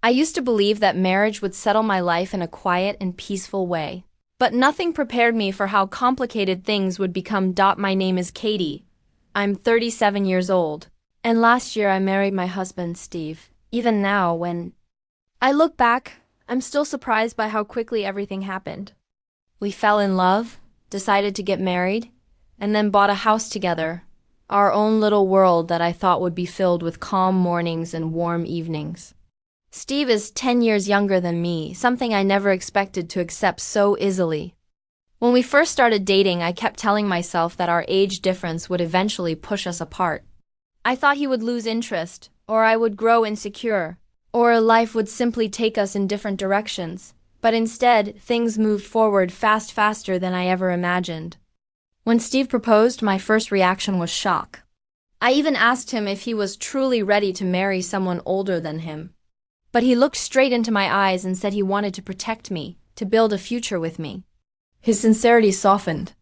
I used to believe that marriage would settle my life in a quiet and peaceful way. But nothing prepared me for how complicated things would become. My name is Katie. I'm 37 years old. And last year I married my husband, Steve. Even now, when I look back, I'm still surprised by how quickly everything happened. We fell in love, decided to get married, and then bought a house together. Our own little world that I thought would be filled with calm mornings and warm evenings. Steve is 10 years younger than me, something I never expected to accept so easily. When we first started dating, I kept telling myself that our age difference would eventually push us apart. I thought he would lose interest, or I would grow insecure, or life would simply take us in different directions. But instead, things moved forward faster than I ever imagined. When Steve proposed, my first reaction was shock. I even asked him if he was truly ready to marry someone older than him. But he looked straight into my eyes and said he wanted to protect me, to build a future with me. His sincerity softened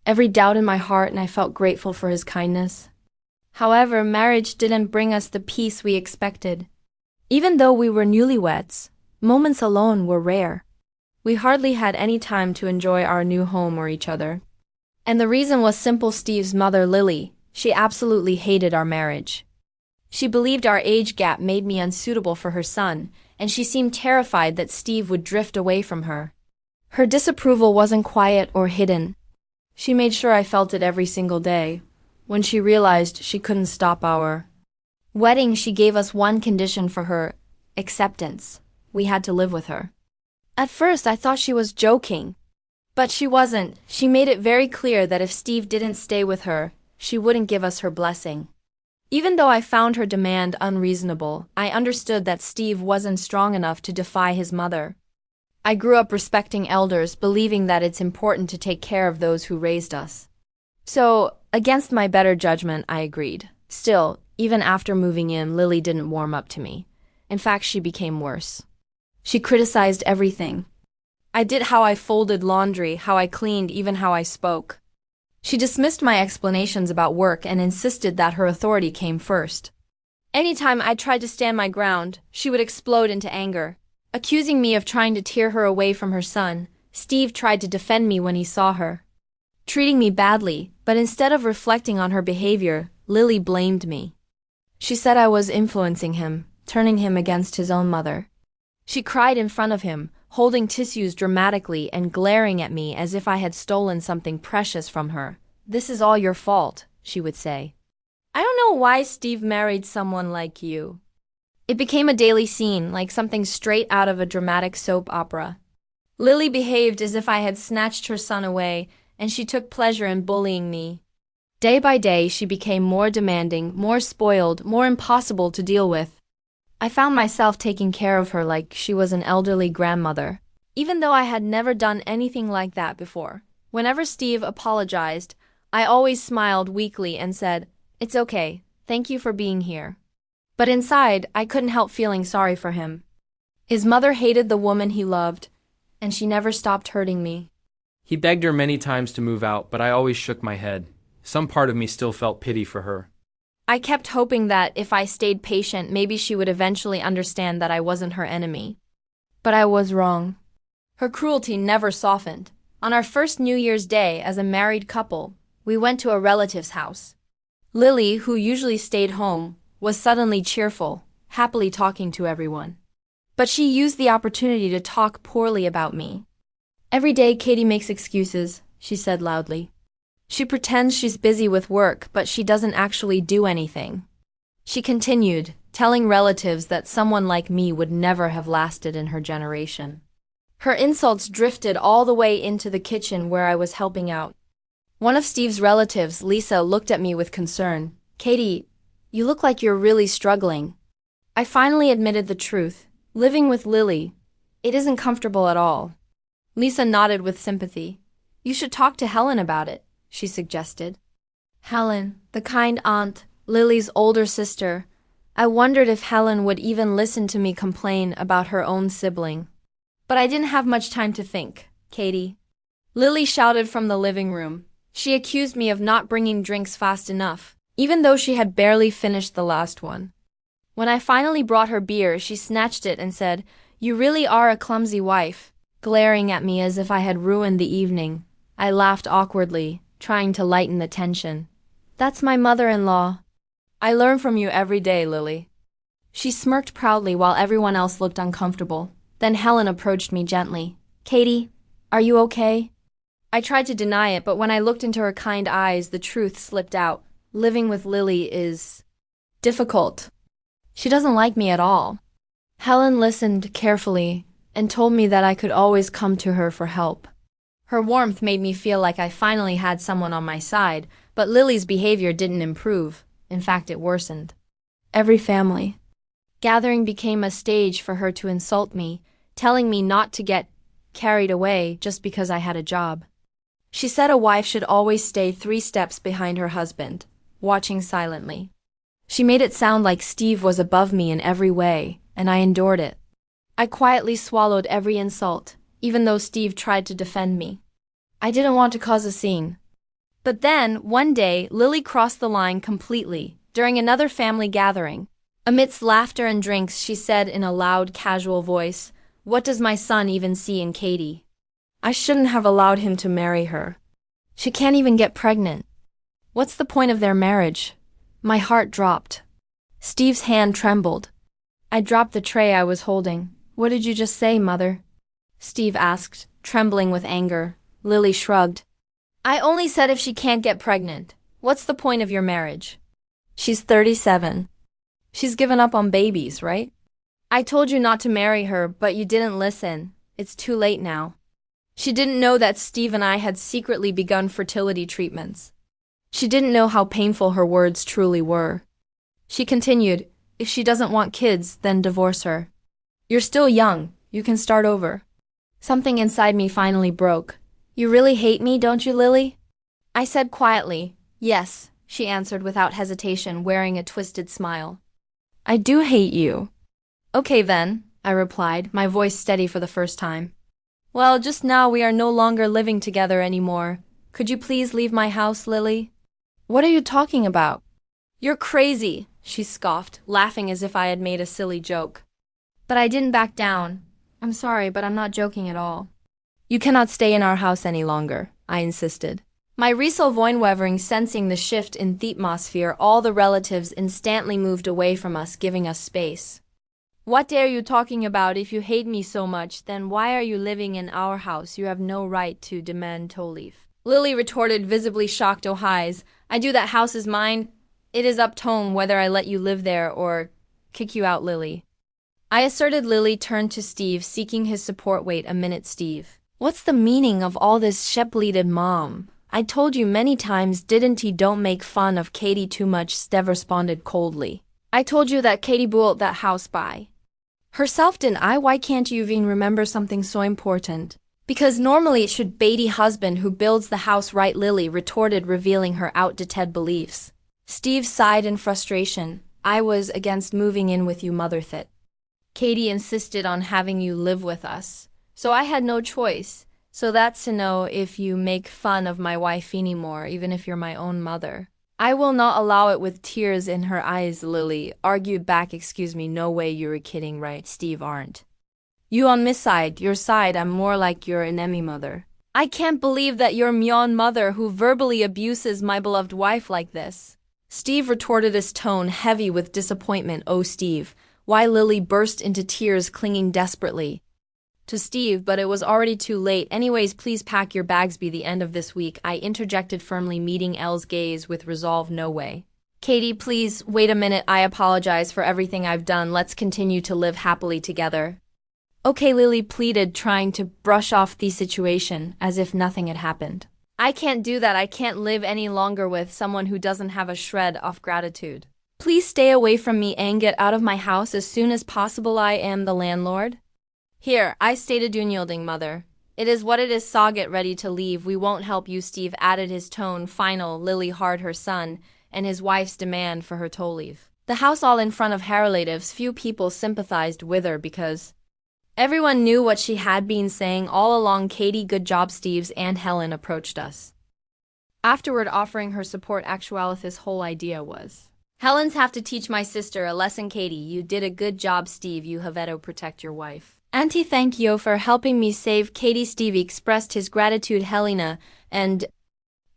every doubt in my heart, and I felt grateful for his kindness. However, marriage didn't bring us the peace we expected. Even though we were newlyweds, moments alone were rare. We hardly had any time to enjoy our new home or each other. And the reason was simple. Steve's mother, Lily, she absolutely hated our marriage. She believed our age gap made me unsuitable for her son, and she seemed terrified that Steve would drift away from her. Her disapproval wasn't quiet or hidden. She made sure I felt it every single day. When she realized she couldn't stop our wedding, she gave us one condition for her: acceptance. We had to live with her. At first, I thought she was joking. But she wasn't. She made it very clear that if Steve didn't stay with her, she wouldn't give us her blessing. Even though I found her demand unreasonable, I understood that Steve wasn't strong enough to defy his mother. I grew up respecting elders, believing that it's important to take care of those who raised us. So, against my better judgment, I agreed. Still, even after moving in, Lily didn't warm up to me. In fact, she became worse. She criticized everything. I did how I folded laundry, how I cleaned, even how I spoke. She dismissed my explanations about work and insisted that her authority came first. Anytime I tried to stand my ground, she would explode into anger, accusing me of trying to tear her away from her son. Steve tried to defend me when he saw her treating me badly, but instead of reflecting on her behavior, Lily blamed me. She said I was influencing him, turning him against his own mother. She cried in front of him, holding tissues dramatically and glaring at me as if I had stolen something precious from her. "This is all your fault," she would say. "I don't know why Steve married someone like you." It became a daily scene, like something straight out of a dramatic soap opera. Lily behaved as if I had snatched her son away, and she took pleasure in bullying me. Day by day, she became more demanding, more spoiled, more impossible to deal with. I found myself taking care of her like she was an elderly grandmother, even though I had never done anything like that before. Whenever Steve apologized, I always smiled weakly and said, "It's okay, thank you for being here." But inside, I couldn't help feeling sorry for him. His mother hated the woman he loved, and she never stopped hurting me. He begged her many times to move out, but I always shook my head. Some part of me still felt pity for her. I kept hoping that if I stayed patient, maybe she would eventually understand that I wasn't her enemy. But I was wrong. Her cruelty never softened. On our first New Year's Day as a married couple, we went to a relative's house. Lily, who usually stayed home, was suddenly cheerful, happily talking to everyone. But she used the opportunity to talk poorly about me. "Every day Katie makes excuses," she said loudly. "She pretends she's busy with work, but she doesn't actually do anything." She continued, telling relatives that someone like me would never have lasted in her generation. Her insults drifted all the way into the kitchen where I was helping out. One of Steve's relatives, Lisa, looked at me with concern. "Katie, you look like you're really struggling." I finally admitted the truth. Living with Lily, it isn't comfortable at all. Lisa nodded with sympathy. "You should talk to Helen about it," she suggested. Helen, the kind aunt, Lily's older sister. I wondered if Helen would even listen to me complain about her own sibling. But I didn't have much time to think. "Katie," Lily shouted from the living room. She accused me of not bringing drinks fast enough, even though she had barely finished the last one. When I finally brought her beer, she snatched it and said, "You really are a clumsy wife," glaring at me as if I had ruined the evening. I laughed awkwardly, trying to lighten the tension. "That's my mother-in-law. I learn from you every day, Lily." She smirked proudly while everyone else looked uncomfortable. Then Helen approached me gently. "Katie, are you okay?" I tried to deny it, but when I looked into her kind eyes, the truth slipped out. Living with Lily is difficult. She doesn't like me at all. Helen listened carefully and told me that I could always come to her for help. Her warmth made me feel like I finally had someone on my side, but Lily's behavior didn't improve. In fact, it worsened. Every family gathering became a stage for her to insult me, telling me not to get carried away just because I had a job. She said a wife should always stay 3 steps behind her husband, watching silently. She made it sound like Steve was above me in every way, and I endured it. I quietly swallowed every insult, even though Steve tried to defend me. I didn't want to cause a scene. But then, one day, Lily crossed the line completely, during another family gathering. Amidst laughter and drinks, she said in a loud, casual voice, "What does my son even see in Katie? I shouldn't have allowed him to marry her. She can't even get pregnant. What's the point of their marriage?" My heart dropped. Steve's hand trembled. I dropped the tray I was holding. "What did you just say, Mother?" Steve asked, trembling with anger. Lily shrugged. "I only said if she can't get pregnant. What's the point of your marriage? She's 37. She's given up on babies, right? I told you not to marry her, but you didn't listen. It's too late now." She didn't know that Steve and I had secretly begun fertility treatments. She didn't know how painful her words truly were. She continued, "If she doesn't want kids, then divorce her. You're still young. You can start over." Something inside me finally broke. "You really hate me, don't you, Lily?" I said quietly. "Yes," she answered without hesitation, wearing a twisted smile. "I do hate you." "Okay then," I replied, my voice steady for the first time. "Well, just now we are no longer living together anymore. Could you please leave my house, Lily?" "What are you talking about?" "You're crazy," she scoffed, laughing as if I had made a silly joke. But I didn't back down. "I'm sorry, but I'm not joking at all." "You cannot stay in our house any longer," I insisted. My resolvoinwevering sensing the shift in the atmosphere, all the relatives instantly moved away from us, giving us space. "What are you talking about? If you hate me so much, then why are you living in our house? You have no right to demand to leave." Lily retorted, visibly shocked. "Oh, highs. I do that house is mine. It is up to home whether I let you live there or kick you out, Lily." I asserted. Lily turned to Steve, seeking his support. "Wait a minute, Steve. What's the meaning of all this?" Shep bleated. "Mom, I told you many times, didn't he? Don't make fun of Katie too much," Steve responded coldly. "I told you that Katie built that house by herself, didn't I? Why can't you even remember something so important?" "Because normally it should be the husband who builds the house, right?" Lily retorted, revealing her outdated beliefs. Steve sighed in frustration. "I was against moving in with you, Mother Thit. Katie insisted on having you live with us, so I had no choice. So that's to know if you make fun of my wife anymore, even if you're my own mother." "I will not allow it," with tears in her eyes, Lily argued back. "Excuse me, no way, you're kidding, right? Steve aren't you on my side? Your side, I'm more like your enemy mother. I can't believe that you're Myeon mother who verbally abuses my beloved wife like this." Steve retorted, his tone heavy with disappointment. "Oh, Steve, why?" Lily burst into tears, clinging desperately to Steve, but it was already too late. "Anyways, please pack your bags by the end of this week," I interjected firmly, meeting Elle's gaze with resolve. "No way. Katie, please, wait a minute. I apologize for everything I've done. Let's continue to live happily together." "Okay," Lily pleaded, trying to brush off the situation as if nothing had happened. "I can't do that. I can't live any longer with someone who doesn't have a shred of gratitude. Please stay away from me and get out of my house as soon as possible. I am the landlord." "Here," I stated, unyielding. "Mother, it is what it is. Saw, get ready to leave. We won't help you," Steve added, his tone final. Lily heard her son and his wife's demand for her to leave the house all in front of her relatives. Few people sympathized with her because everyone knew what she had been saying all along. "Katie, good job." Steve's Aunt Helen approached us afterward, offering her support. Actually, this whole idea was Helen's have to teach my sister a lesson, Katie. You did a good job, Steve. You have to protect your wife. Auntie, thank you for helping me save Katie. Steve expressed his gratitude. Helena and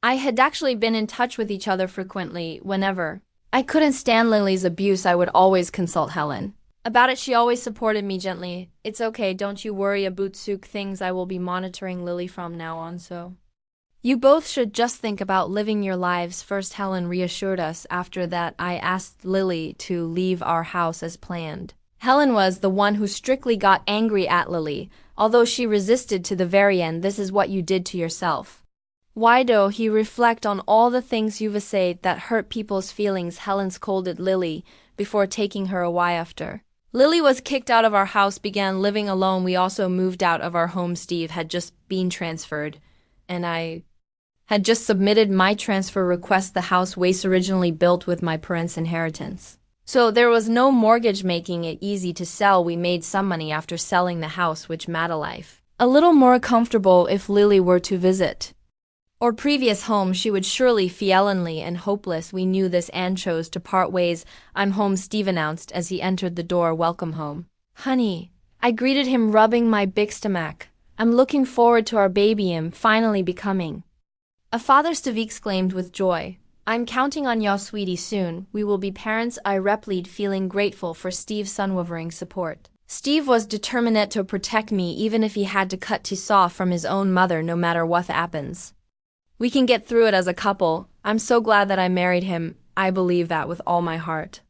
I had actually been in touch with each other frequently. Whenever I couldn't stand Lily's abuse, I would always consult Helen about it. She always supported me gently. It's okay, don't you worry about Sook things. I will be monitoring Lily from now on, so you both should just think about living your lives first. Helen reassured us. After that, I asked Lily to leave our house as planned. Helen was the one who strictly got angry at Lily, although she resisted to the very end. This is what you did to yourself. Why do he reflect on all the things you've said that hurt people's feelings? Helen scolded Lily before taking her away. After Lily was kicked out of our house, began living alone. We also moved out of our home. Steve had just been transferred, and I had just submitted my transfer request. The house was originally built with my parents' inheritance, so there was no mortgage, making it easy to sell. We made some money after selling the house, which made a life a little more comfortable. If Lily were to visit our previous home, she would surely feel lonely and hopeless. We knew this and chose to part ways. I'm home, Steve announced as he entered the door. Welcome home, honey, I greeted him, rubbing my big stomach. I'm looking forward to our baby. I'm finally becoming a father, Steve exclaimed with joy. I'm counting on y'all, sweetie. Soon we will be parents. I replied, feeling grateful for Steve's unwavering support. Steve was determined to protect me, even if he had to cut teeth off from his own mother. No matter what happens, we can get through it as a couple. I'm so glad that I married him. I believe that with all my heart.